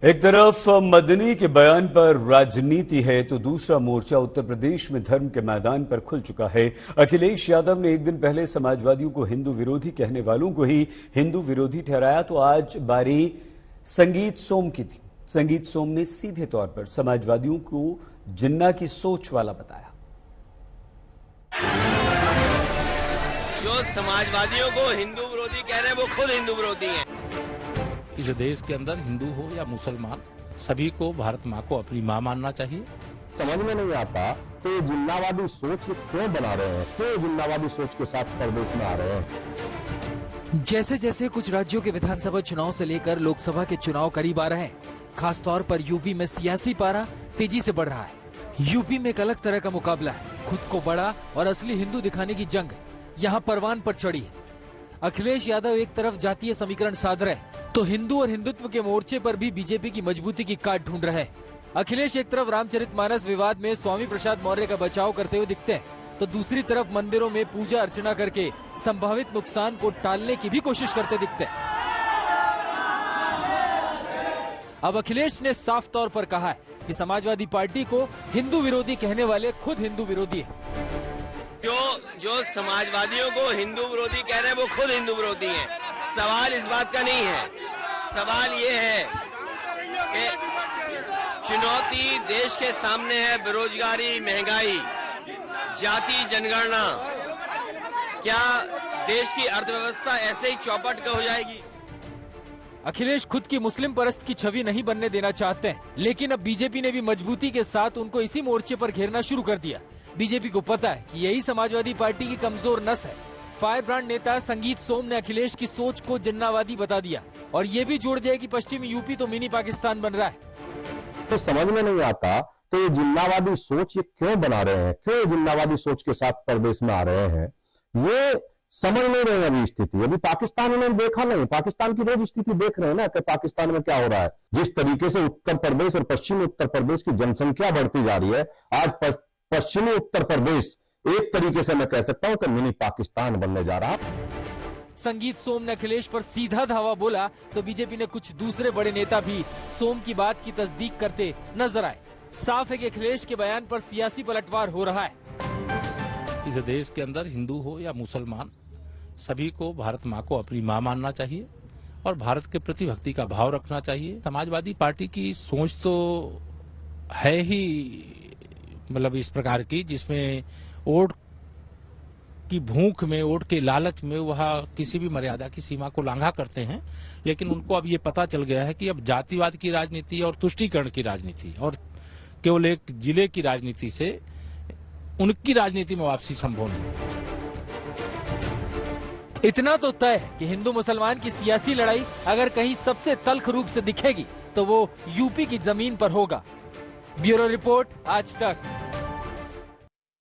एक तरफ मदनी के बयान पर राजनीति है तो दूसरा मोर्चा उत्तर प्रदेश में धर्म के मैदान पर खुल चुका है। अखिलेश यादव ने एक दिन पहले समाजवादियों को हिंदू विरोधी कहने वालों को ही हिंदू विरोधी ठहराया, तो आज बारी संगीत सोम की थी। संगीत सोम ने सीधे तौर पर समाजवादियों को जिन्ना की सोच वाला बताया। जो समाजवादियों को हिंदू विरोधी कह रहे हैं वो खुद हिंदू विरोधी हैं। इस देश के अंदर हिंदू हो या मुसलमान, सभी को भारत माँ को अपनी माँ मानना चाहिए। समझ में नहीं आता तो ये जिन्नावादी सोच क्यों बना रहे हैं, क्यों जिन्नावादी सोच के साथ प्रदेश में आ रहे हैं। जैसे जैसे कुछ राज्यों के विधानसभा चुनाव से लेकर लोकसभा के चुनाव करीब आ रहे हैं, खासतौर पर यूपी में सियासी पारा तेजी से बढ़ रहा है। यूपी में एक अलग तरह का मुकाबला है। खुद को बड़ा और असली हिंदू दिखाने की जंग यहाँ परवान पर चढ़ी है। अखिलेश यादव एक तरफ जातीय समीकरण साध रहे तो हिंदू और हिंदुत्व के मोर्चे पर भी बीजेपी की मजबूती की काट ढूंढ रहे हैं। अखिलेश एक तरफ रामचरितमानस विवाद में स्वामी प्रसाद मौर्य का बचाव करते हुए दिखते हैं, तो दूसरी तरफ मंदिरों में पूजा अर्चना करके संभावित नुकसान को टालने की भी कोशिश करते दिखते हैं। अब अखिलेश ने साफ तौर पर कहा है कि समाजवादी पार्टी को हिंदू विरोधी कहने वाले खुद हिंदू विरोधी है। जो समाजवादियों को हिंदू विरोधी कह रहे हैं वो खुद हिंदू विरोधी हैं। सवाल इस बात का नहीं है, सवाल ये है कि चुनौती देश के सामने है, बेरोजगारी, महंगाई, जाति जनगणना। क्या देश की अर्थव्यवस्था ऐसे ही चौपट हो जाएगी? अखिलेश खुद की मुस्लिम परस्त की छवि नहीं बनने देना चाहते हैं, लेकिन अब बीजेपी ने भी मजबूती के साथ उनको इसी मोर्चे पर घेरना शुरू कर दिया। बीजेपी को पता है कि यही समाजवादी पार्टी की कमजोर नस है। फायर ब्रांड नेता संगीत सोम ने अखिलेश की सोच को जिन्नावादी बता दिया और ये भी जोड़ दिया कि पश्चिमी यूपी तो मिनी पाकिस्तान बन रहा है। तो समझ में नहीं आता तो ये जिन्नावादी सोच ये क्यों बना रहे हैं, क्यों जिन्नावादी सोच के साथ प्रदेश में आ रहे हैं, ये समझ नहीं रहे अभी स्थिति। अभी पाकिस्तान उन्होंने देखा नहीं, पाकिस्तान की रोज स्थिति देख रहे हैं ना कि पाकिस्तान में क्या हो रहा है। जिस तरीके से उत्तर प्रदेश और पश्चिमी उत्तर प्रदेश की जनसंख्या बढ़ती जा रही है, आज पश्चिमी उत्तर प्रदेश एक तरीके से मैं कह सकता हूं कि मिनी पाकिस्तान बनने जा रहा। संगीत सोम ने अखिलेश पर सीधा धावा बोला तो बीजेपी ने कुछ दूसरे बड़े नेता भी सोम की बात की तस्दीक करते नजर आए। साफ है कि अखिलेश के बयान पर सियासी पलटवार हो रहा है। इस देश के अंदर हिंदू हो या मुसलमान, सभी को भारत माँ को अपनी माँ मानना चाहिए और भारत के प्रति भक्ति का भाव रखना चाहिए। समाजवादी पार्टी की सोच तो है ही मतलब इस प्रकार की, जिसमें वोट की भूख में, वोट के लालच में वह किसी भी मर्यादा की सीमा को लांघा करते हैं। लेकिन उनको अब ये पता चल गया है कि अब जातिवाद की राजनीति और तुष्टीकरण की राजनीति और केवल एक जिले की राजनीति से उनकी राजनीति में वापसी संभव नहीं। इतना तो तय है कि हिंदू मुसलमान की सियासी लड़ाई अगर कहीं सबसे तल्ख रूप से दिखेगी तो वो यूपी की जमीन पर होगा। ब्यूरो रिपोर्ट, आज तक।